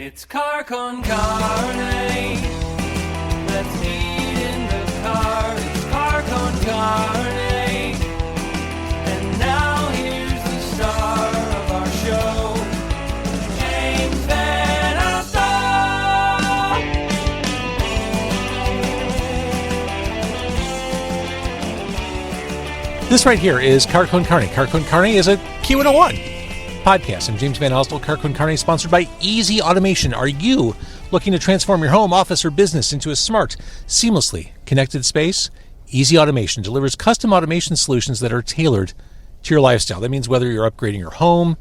It's car con carne. Let's eat in the car. It's car con carne. And now here's the star of our show, James Van Alstyne. This right here is Car con Carne. Car con Carne is a Q101 podcast. I'm James Van Alstyne. Car con Carne, sponsored by Easy Automation. Are you looking to transform your home, office, or business into a smart, seamlessly connected space? Easy Automation delivers custom automation solutions that are tailored to your lifestyle. That means whether you're upgrading your home,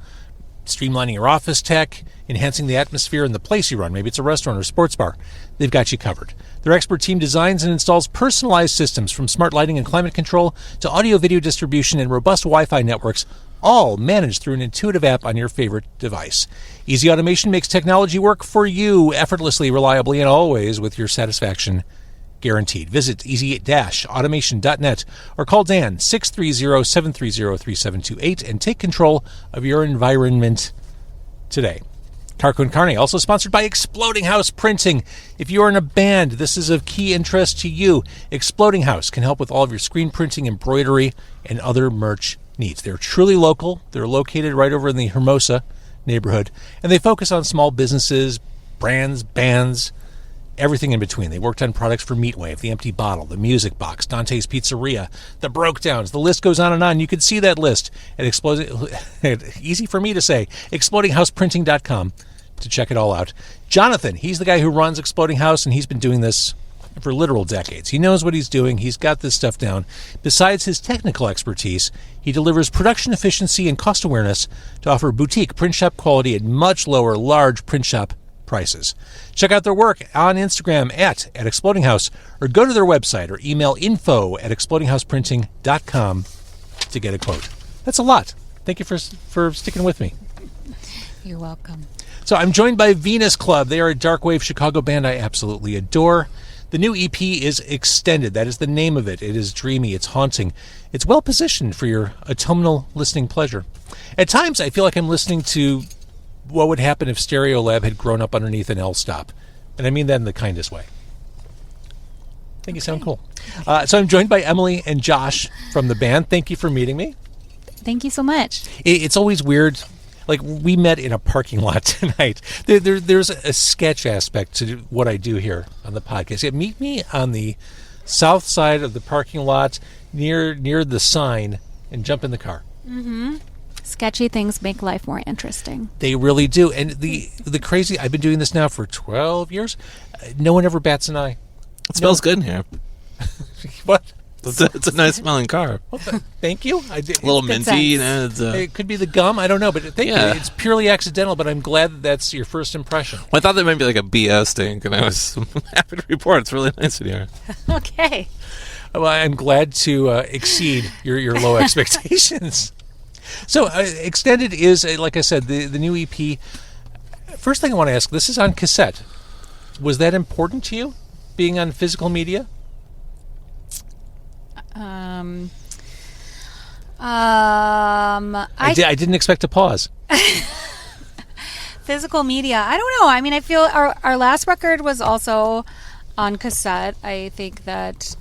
streamlining your office tech, enhancing the atmosphere in the place you run, maybe it's a restaurant or sports bar, they've got you covered. Their expert team designs and installs personalized systems from smart lighting and climate control to audio-video distribution and robust Wi-Fi networks, all managed through an intuitive app on your favorite device. Easy Automation makes technology work for you effortlessly, reliably, and always with your satisfaction guaranteed. Visit easy-automation.net or call Dan 630-730-3728 and take control of your environment today. Car con Carne, also sponsored by Exploding House Printing. If you are in a band, this is of key interest to you. Exploding House can help with all of your screen printing, embroidery, and other merch needs. They're truly local. They're located right over in the Hermosa neighborhood, and they focus on small businesses, brands, bands, everything in between. They worked on products for Meatwave, The Empty Bottle, The Music Box, Dante's Pizzeria, The Brokedowns. The list goes on and on. You can see that list at easy for me to say, explodinghouseprinting.com to check it all out. Jonathan, he's the guy who runs Exploding House, and he's been doing this for literal decades. He knows what he's doing. He's got this stuff down. Besides his technical expertise, he delivers production efficiency and cost awareness to offer boutique print shop quality at much lower large print shop prices. Check out their work on Instagram at Exploding House, or go to their website or email info@explodinghouseprinting.com to get a quote. That's a lot. Thank you for sticking with me. You're welcome. So I'm joined by Venus Club. They are a dark wave Chicago band I absolutely adore. The new EP is Extended. That is the name of it. It is dreamy. It's haunting. It's well positioned for your autumnal listening pleasure. At times, I feel like I'm listening to what would happen if Stereolab had grown up underneath an L-stop. And I mean that in the kindest way. I think you sound cool. So I'm joined by Emilie and Josh from the band. Thank you for meeting me. Thank you so much. It's always weird. Like, we met in a parking lot tonight. There's a sketch aspect to what I do here on the podcast. Yeah, meet me on the south side of the parking lot near the sign and jump in the car. Mm-hmm. Sketchy things make life more interesting. They really do. And the crazy, I've been doing this now for 12 years. No one ever bats an eye. It smells good in here. What? It's a nice smelling car. Well, thank you. A little minty, you know. It could be the gum. I don't know, but thank you. It's purely accidental, but I'm glad that that's your first impression. Well, I thought that might be like a BO stink, and I was happy to report it's really nice in here. Okay. Well, I'm glad to exceed your low expectations. So, Extended is, like I said, the new EP. First thing I want to ask, this is on cassette. Was that important to you, being on physical media? I didn't expect a pause. Physical media. I don't know. I mean, I feel our last record was also on cassette. I think that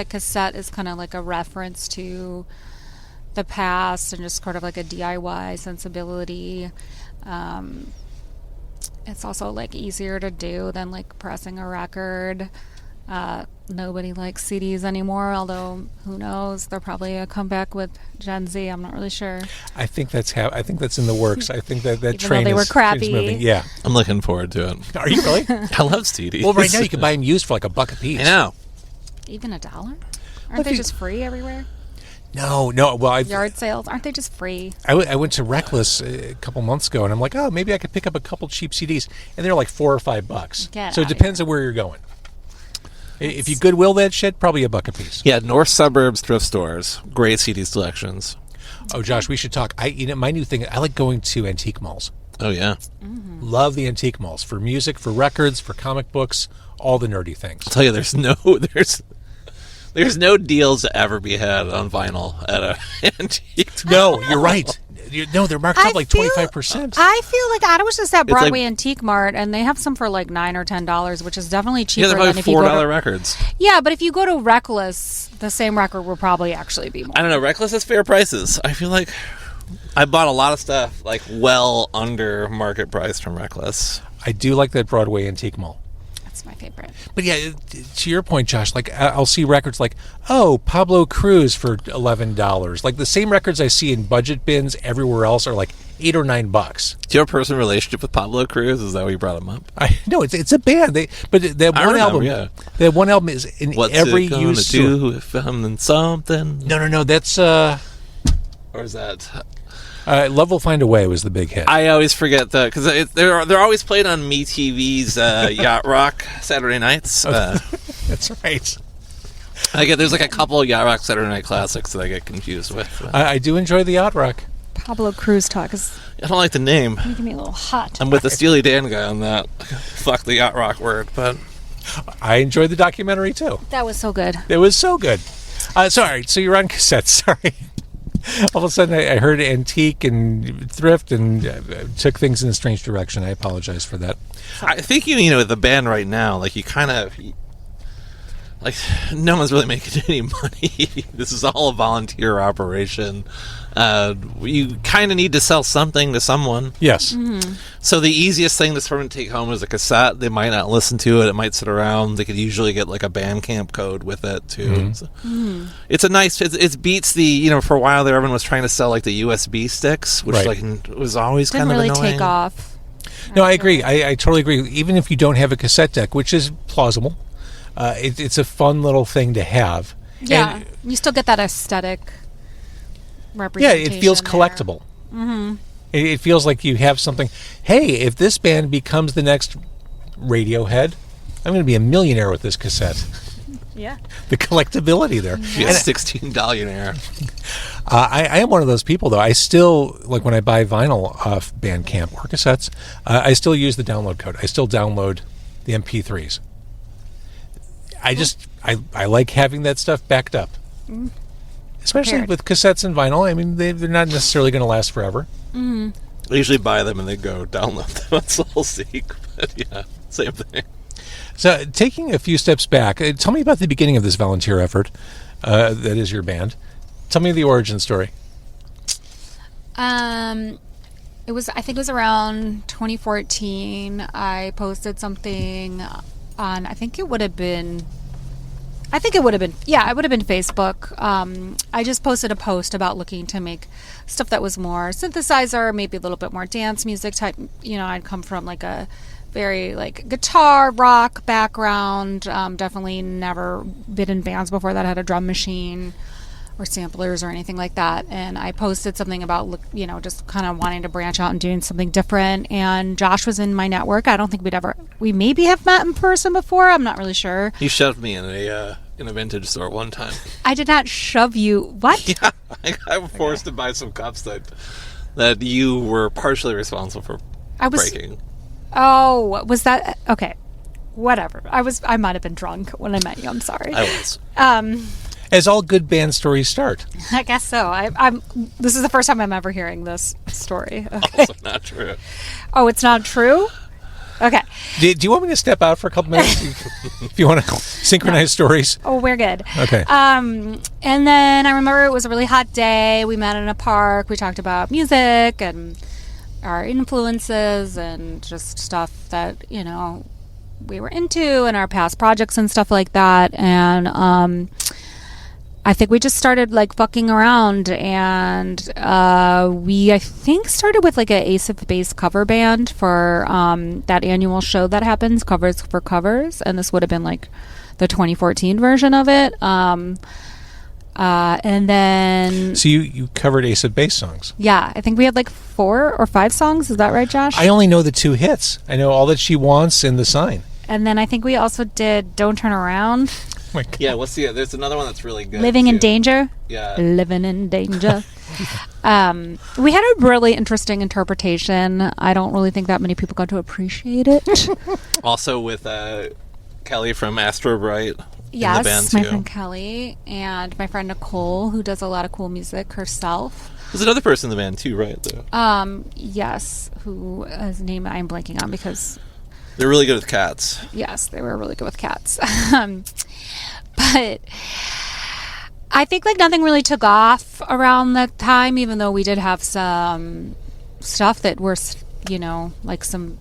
cassette is kind of like a reference to the past and just sort of like a DIY sensibility. It's also like easier to do than like pressing a record. Nobody likes CDs anymore, although who knows? They'll probably come back with Gen Z. I'm not really sure. I think that's in the works. I think that Even train though they were crappy. is moving. Yeah. I'm looking forward to it. Are you really? I love CDs. Well, right now you can buy them used for like $1 a piece. I know. Even $1? Aren't they just free everywhere? No. Well, Yard sales, aren't they just free? I went to Reckless a couple months ago, and I'm like, oh, maybe I could pick up a couple cheap CDs, and they're like $4 or $5. So it depends on where you're going. If you Goodwill that shit, probably $1 a piece. Yeah, North Suburbs thrift stores, great CD selections. Oh, Josh, we should talk. My new thing, I like going to antique malls. Oh yeah, Love the antique malls for music, for records, for comic books, all the nerdy things. I'll tell you, there's no deals to ever be had on vinyl at an antique. No, you're right. No, they're marked up like 25%. I feel like I was just at like- Broadway Antique Mart, and they have some for like $9 or $10, which is definitely cheaper Yeah, they're than like if you go $4 to. records. Yeah, but if you go to Reckless, the same record will probably actually be more. I don't know. Reckless has fair prices. I feel like I bought a lot of stuff like well under market price from Reckless. I do like that Broadway Antique Mall. That's my favorite. But yeah, to your point, Josh, like I'll see records like, oh, Pablo Cruz for $11. Like the same records I see in budget bins everywhere else are like $8 or $9. Do you have a personal relationship with Pablo Cruz? Is that why you brought him up? I no, it's a band. But that I one remember, album, yeah. that one album is in What's every it gonna used do if I'm in something? No, that's Or is that? Love Will Find a Way was the big hit. I always forget that because they're always played on MeTV's Yacht Rock Saturday nights. That's right. There's like a couple of Yacht Rock Saturday Night classics that I get confused with. I do enjoy the yacht rock. Pablo Cruz talk is I don't like the name. making me a little hot. I'm with the Steely Dan guy on that. Fuck the Yacht Rock word, but I enjoyed the documentary too. That was so good. It was so good. Sorry, so you're on cassettes. Sorry. All of a sudden, I heard antique and thrift and took things in a strange direction. I apologize for that. I think with the band right now, like you kind of like no one's really making any money. This is all a volunteer operation. You kind of need to sell something to someone. Yes. So the easiest thing to sort of take home is a cassette. They might not listen to it. It might sit around. They could usually get like a Bandcamp code with it too. So it's a nice. It beats the for a while there everyone was trying to sell like the USB sticks, which Right. like was always Didn't kind of really annoying. take off. No, I agree. I totally agree. Even if you don't have a cassette deck, which is plausible, it's a fun little thing to have. Yeah, And, you still get that aesthetic yeah, representation. it feels there. collectible. It feels like you have something. Hey, if this band becomes the next Radiohead, I'm going to be a millionaire with this cassette. Yeah. The collectability there. Yeah, And $16 I am one of those people, though. I still, like when I buy vinyl off Bandcamp or cassettes, I still use the download code. I still download the MP3s. I like having that stuff backed up. Especially Prepared. with cassettes and vinyl. I mean, they're not necessarily going to last forever. I usually buy them and then go download them on SoulSeek. But yeah, same thing. So, taking a few steps back, tell me about the beginning of this volunteer effort that is your band. Tell me the origin story. I think it was around 2014. I posted something on, it would have been Facebook. I just posted a post about looking to make stuff that was more synthesizer, maybe a little bit more dance music type. I'd come from like a very like guitar rock background. Definitely never been in bands before that had a drum machine or samplers or anything like that. And I posted something about, just kind of wanting to branch out and doing something different. And Josh was in my network. I don't think we maybe have met in person before. I'm not really sure. He shoved me in a vintage store one time. I did not shove you. What? Yeah, I was forced to buy some cups that you were partially responsible for breaking. Oh, was that okay? Whatever. I might have been drunk when I met you. I'm sorry. I was. As all good band stories start. I guess so. This is the first time I'm ever hearing this story. Okay. Also not true. Oh, it's not true? Okay. Do you want me to step out for a couple minutes if you want to synchronize stories? Oh, we're good. Okay. And then I remember it was a really hot day. We met in a park. We talked about music and our influences and just stuff that, we were into and our past projects and stuff like that. And I think we just started like fucking around, and we started with like a Ace of Base cover band for that annual show that happens, Covers for Covers, and this would have been like the 2014 version of it. And then So you covered Ace of Base songs. yeah, I think we had like 4 or 5 songs. Is that right, Josh? I only know the 2 hits. I know All That She Wants and The Sign. And then I think we also did Don't Turn Around, Oh my God. Yeah, there's another one that's really good. Living in too. Danger. Yeah. Living in Danger. We had a really interesting interpretation. I don't really think that many people got to appreciate it. Also with Kelly from Astro Bright. Yes, in the band my too. friend Kelly and my friend Nicole, who does a lot of cool music herself. There's another person in the band too, right? Yes, whose name I'm blanking on because They're really good with cats. yes, they were really good with cats. But I think like nothing really took off around that time, even though we did have some stuff that were, like some,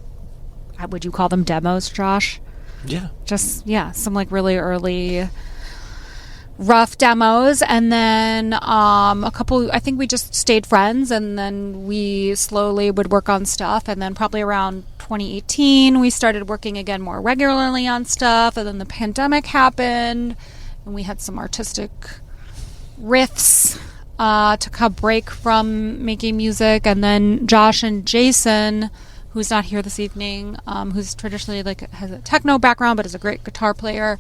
would you call them demos, Josh? Yeah. Just, some like really early rough demos. And then I think we just stayed friends, and then we slowly would work on stuff. And then probably around 2018, we started working again more regularly on stuff. And then the pandemic happened, and we had some artistic riffs, took a break from making music. And then Josh and Jason, who's not here this evening, who's traditionally has a techno background but is a great guitar player,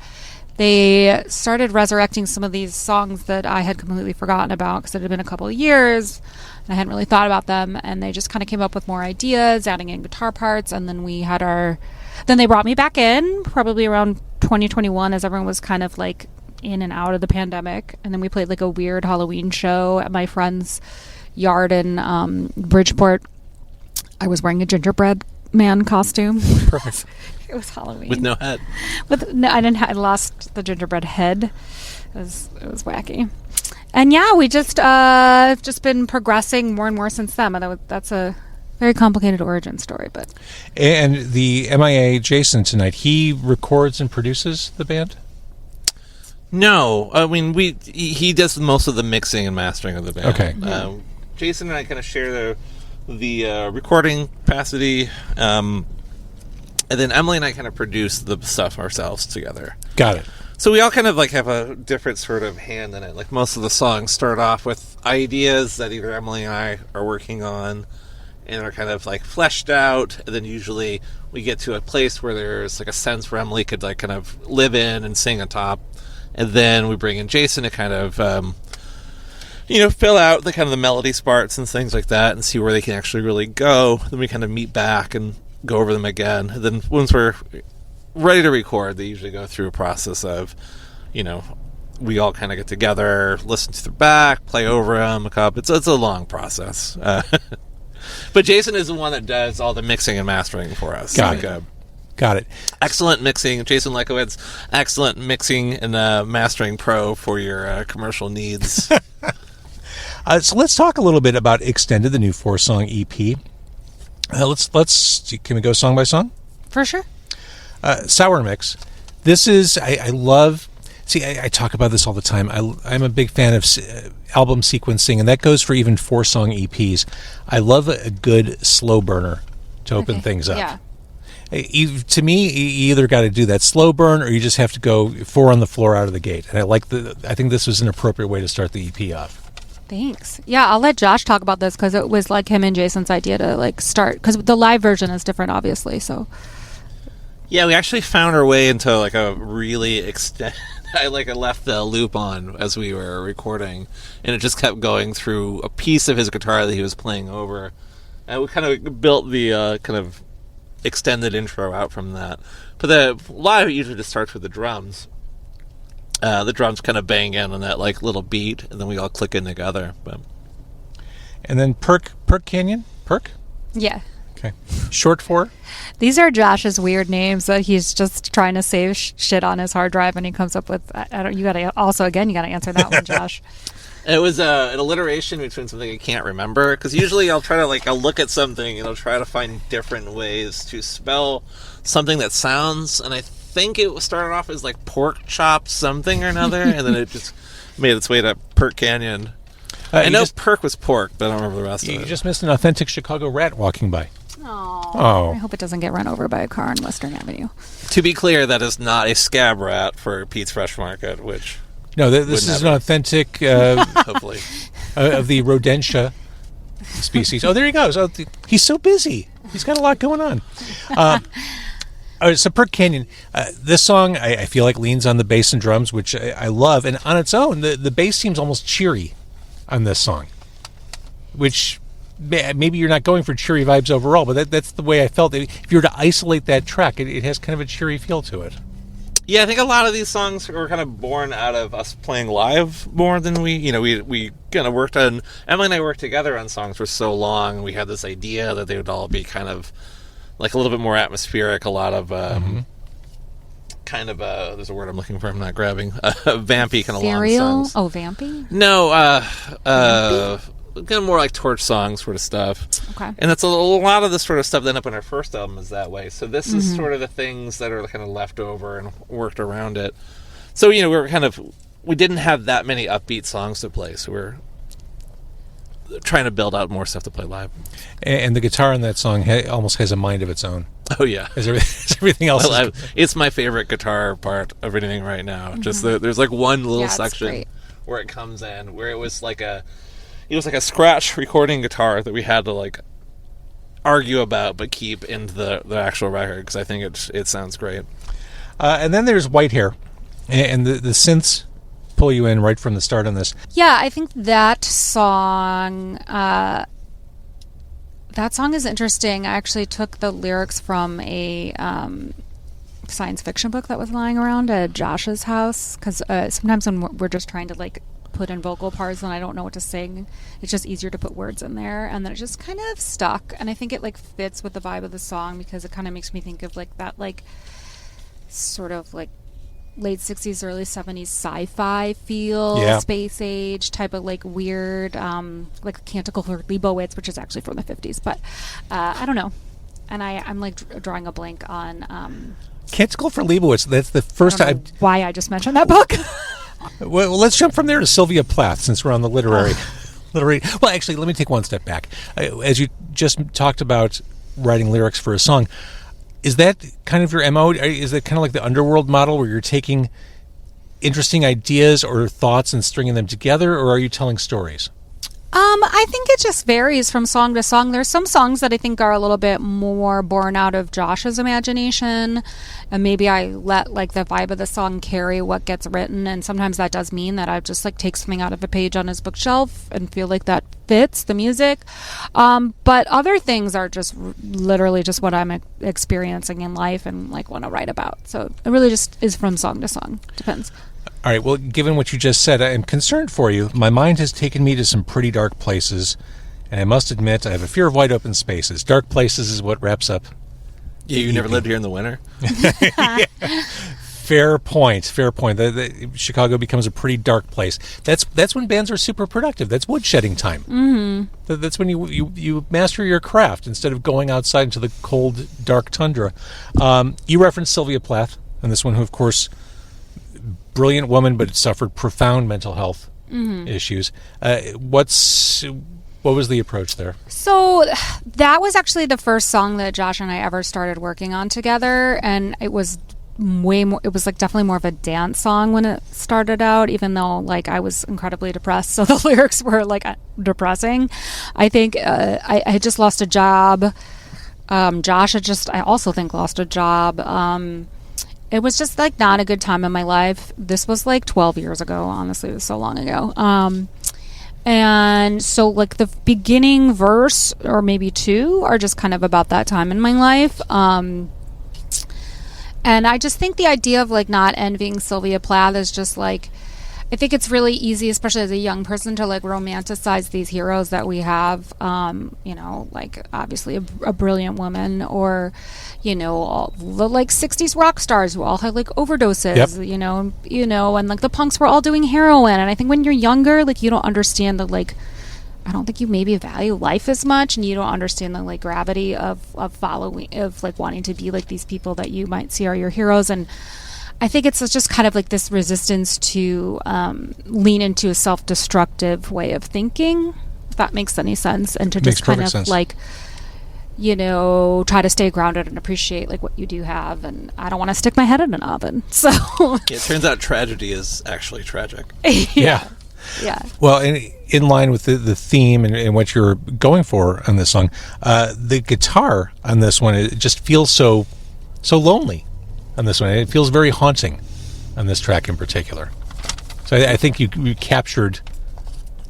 they started resurrecting some of these songs that I had completely forgotten about because it had been a couple of years and I hadn't really thought about them, and they just kind of came up with more ideas, adding in guitar parts. And then then they brought me back in probably around 2021 as everyone was kind of like in and out of the pandemic. And then we played like a weird Halloween show at my friend's yard in Bridgeport. I was wearing a gingerbread man costume. Perfect. It was Halloween With no head. I lost the gingerbread head. It was wacky. And we just been progressing more and more since then. That's a very complicated origin story, but. And the MIA Jason tonight, he records and produces the band? No, I mean he does most of the mixing and mastering of the band. Okay. Jason and I kind of share the recording capacity, and then Emily and I kind of produce the stuff ourselves together. Got it. So we all kind of like have a different sort of hand in it. Like most of the songs start off with ideas that either Emily and I are working on and are kind of like fleshed out, and then usually we get to a place where there's like a sense where Emily could like kind of live in and sing on top, and then we bring in Jason to kind of fill out the kind of the melody parts and things like that and see where they can actually really go. Then we kind of meet back and go over them again. And then once we're ready to record, they usually go through a process of, we all kind of get together, listen to the back, play over them a couple. It's a long process. But Jason is the one that does all the mixing and mastering for us. Got it. Excellent mixing. Jason Lekowitz, excellent mixing and mastering pro for your commercial needs. So let's talk a little bit about Extended, the new 4-song EP. Can we go song by song? For sure. Sour Mix. This is, I love, I talk about this all the time. I'm a big fan of album sequencing, and that goes for even 4-song EPs. I love a good slow burner to open things up. Yeah. To me, you either got to do that slow burn or you just have to go 4 on the floor out of the gate. And I think this was an appropriate way to start the EP off. Thanks. Yeah, I'll let Josh talk about this because it was like him and Jason's idea to like start, because the live version is different, obviously. So. Yeah, we actually found our way into like a really extended. I left the loop on as we were recording, and it just kept going through a piece of his guitar that he was playing over, and we kind of built the kind of extended intro out from that. But the live usually just starts with the drums. The drums kind of bang in on that like little beat, and then we all click in together. And then Perk Canyon? Perk? Yeah. Okay. Short for? These are Josh's weird names that he's just trying to save shit on his hard drive, and he comes up with. You got to answer that one, Josh. It was an alliteration between something I can't remember, because usually I'll try to I'll look at something and I'll try to find different ways to spell something that sounds, and I think it started off as like pork chop something or another, and then it just made its way to Perk Canyon. I know Perk was pork, but I don't remember the rest of it. You just missed an authentic Chicago rat walking by. Oh. I hope it doesn't get run over by a car on Western Avenue. To be clear, that is not a scab rat for Pete's Fresh Market, which... No, this is an authentic... hopefully. Of the Rodentia species. Oh, there he goes. Oh, he's so busy. He's got a lot going on. All right, so Perk Canyon, this song I feel like leans on the bass and drums, which I love. And on its own, the bass seems almost cheery on this song, which... Maybe you're not going for cheery vibes overall, but that's the way I felt. If you were to isolate that track, it has kind of a cheery feel to it. Yeah, I think a lot of these songs were kind of born out of us playing live more than we kind of worked on. Emily and I worked together on songs for so long. We had this idea that they would all be kind of like a little bit more atmospheric, a lot of kind of there's a word I'm looking for, I'm not grabbing, vampy kind of long songs. Oh, vampy? No, kind of more like torch songs sort of stuff. Okay. And that's a lot of the sort of stuff that ended up on our first album is that way. So this is sort of the things that are kind of left over and worked around it. So, we didn't have that many upbeat songs to play, so we're trying to build out more stuff to play live. And the guitar in that song almost has a mind of its own. Oh, yeah. As everything else it's my favorite guitar part of anything right now. Just there's like one little section great. where it comes in, where it was like a scratch recording guitar that we had to like argue about but keep into the actual record because I think it sounds great. And then there's White Hair, and the synths pull you in right from the start on this. Yeah, I think that song is interesting. I actually took the lyrics from a science fiction book that was lying around at Josh's house because sometimes when we're just trying to like put in vocal parts and I don't know what to sing, it's just easier to put words in there, and then it just kind of stuck. And I think it like fits with the vibe of the song because it kind of makes me think of like that like sort of like late 60s early 70s sci-fi feel, space age type of like weird like a Canticle for Leibowitz, which is actually from the 50s, but I don't know. And I'm like drawing a blank on Canticle for Leibowitz. That's the first time. Why I just mentioned that book. Well, let's jump from there to Sylvia Plath, since we're on the literary. Well, actually, let me take one step back. As you just talked about writing lyrics for a song, is that kind of your MO? Is that kind of like the Underworld model, where you're taking interesting ideas or thoughts and stringing them together, or are you telling stories? I think it just varies from song to song. There's some songs that I think are a little bit more born out of Josh's imagination, and maybe I let like the vibe of the song carry what gets written, and sometimes that does mean that I just like take something out of a page on his bookshelf and feel like that fits the music. But other things are just literally just what I'm experiencing in life and like want to write about. So it really just is from song to song. Depends. All right, well, given what you just said, I am concerned for you. My mind has taken me to some pretty dark places, and I must admit I have a fear of wide open spaces. Dark places is what wraps up. Yeah, you never lived here in the winter? Fair point. The Chicago becomes a pretty dark place. That's when bands are super productive. That's woodshedding time. Mm-hmm. That's when you master your craft instead of going outside into the cold, dark tundra. You referenced Sylvia Plath, and this one who, of course, brilliant woman, but suffered profound mental health issues. What was the approach there? So that was actually the first song that Josh and I ever started working on together, and it was way more. It was like definitely more of a dance song when it started out, even though like I was incredibly depressed, so the lyrics were like depressing. I think I had just lost a job. Josh had just, I also think, lost a job. It was just like not a good time in my life. This was like 12 years ago. Honestly, it was so long ago. And so like the beginning verse or maybe two are just kind of about that time in my life. And I just think the idea of like not envying Sylvia Plath is just like, I think it's really easy, especially as a young person, to like romanticize these heroes that we have. Like obviously a brilliant woman, or all the like 60s rock stars who all had like overdoses. Yep. And like the punks were all doing heroin. And I think when you're younger, like you don't understand the like, I don't think you maybe value life as much, and you don't understand the like gravity of following, of like wanting to be like these people that you might see are your heroes. And I think it's just kind of like this resistance to lean into a self-destructive way of thinking, if that makes any sense, and to just kind of sense. Like, try to stay grounded and appreciate like what you do have. And I don't want to stick my head in an oven. So it turns out tragedy is actually tragic. Yeah. Well, in line with the theme and what you're going for on this song, the guitar on this one, it just feels so lonely. On this one, it feels very haunting on this track in particular. So I think you captured.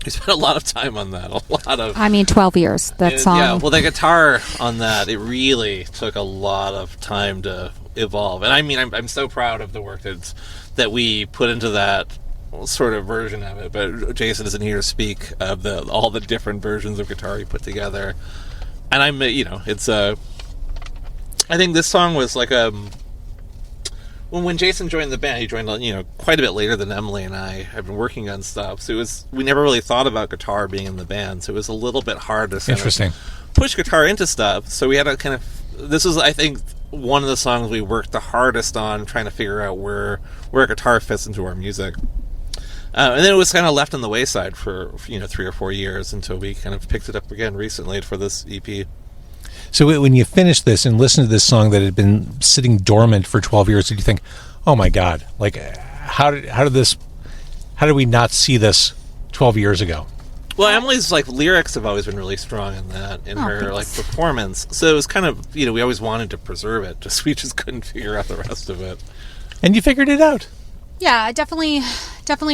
We spent a lot of time on that. 12 years. That song. Yeah. Well, the guitar on that, it really took a lot of time to. evolve. And I mean, I'm so proud of the work that we put into that sort of version of it. But Jason isn't here to speak of all the different versions of guitar he put together. And I'm, it's I think this song was like when Jason joined the band, he joined quite a bit later than Emilie and I have been working on stuff. So we never really thought about guitar being in the band. So it was a little bit hard to Interesting. Push guitar into stuff. So we had to kind of. This is, I think, one of the songs we worked the hardest on, trying to figure out where guitar fits into our music. And then it was kind of left on the wayside for 3 or 4 years until we kind of picked it up again recently for this EP. So when you finished this and listened to this song that had been sitting dormant for 12 years, did you think, oh my God, like how did we not see this 12 years ago? Well, Emily's lyrics have always been really strong in that, her performance. So it was kind of, we always wanted to preserve it, we just couldn't figure out the rest of it. And you figured it out. Yeah, I definitely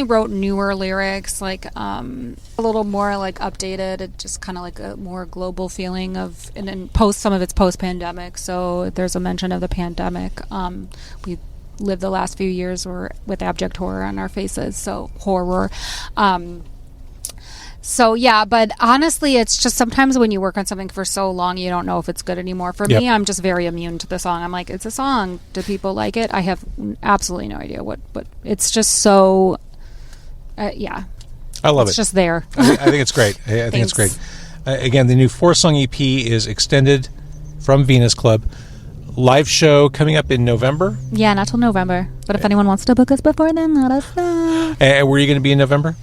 wrote newer lyrics, a little more updated, just kind of a more global feeling of, and then some of it's post-pandemic. So there's a mention of the pandemic. We lived the last few years with abject horror on our faces, so horror. So yeah, but honestly, it's just sometimes when you work on something for so long, you don't know if it's good anymore. For me, I'm just very immune to the song. I'm like, it's a song. Do people like it? I have absolutely no idea what it's just so, yeah. I love it. It's just there. I think it's great. I think it's great. Again, the new 4-song EP is extended from Venus Club. Live show coming up in November? Yeah, not till November. But if anyone wants to book us before then, let us know. Where are you going to be in November?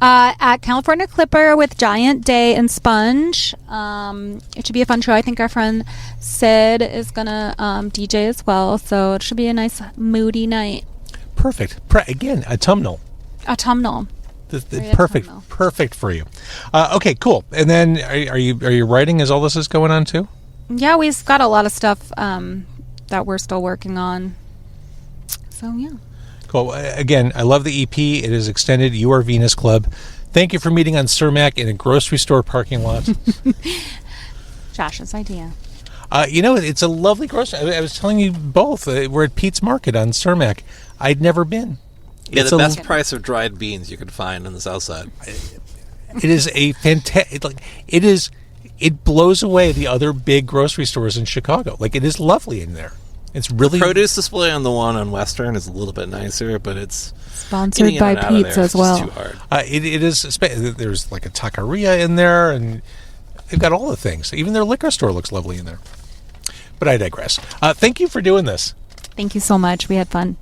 At California Clipper with Giant Day and Sponge. It should be a fun show. I think our friend Sid is going to DJ as well. So it should be a nice, moody night. Perfect. Again, autumnal. Autumnal. Perfect for you. Okay, cool. And then are you writing as all this is going on too? Yeah, we've got a lot of stuff that we're still working on. So, yeah. Cool. Again, I love the EP. It is extended. You are Venus Club. Thank you for meeting on Cermak in a grocery store parking lot. Josh's idea. It's a lovely grocery. I was telling you both. We're at Pete's Market on Cermak. I'd never been. Yeah, the best price of dried beans you could find on the south side. It is a fantastic. It blows away the other big grocery stores in Chicago. It is lovely in there. It's really the produce display on the one on Western is a little bit nicer, but it's sponsored by Pete's as well. Too hard. It is. There's a taqueria in there, and they've got all the things. Even their liquor store looks lovely in there. But I digress. Thank you for doing this. Thank you so much. We had fun.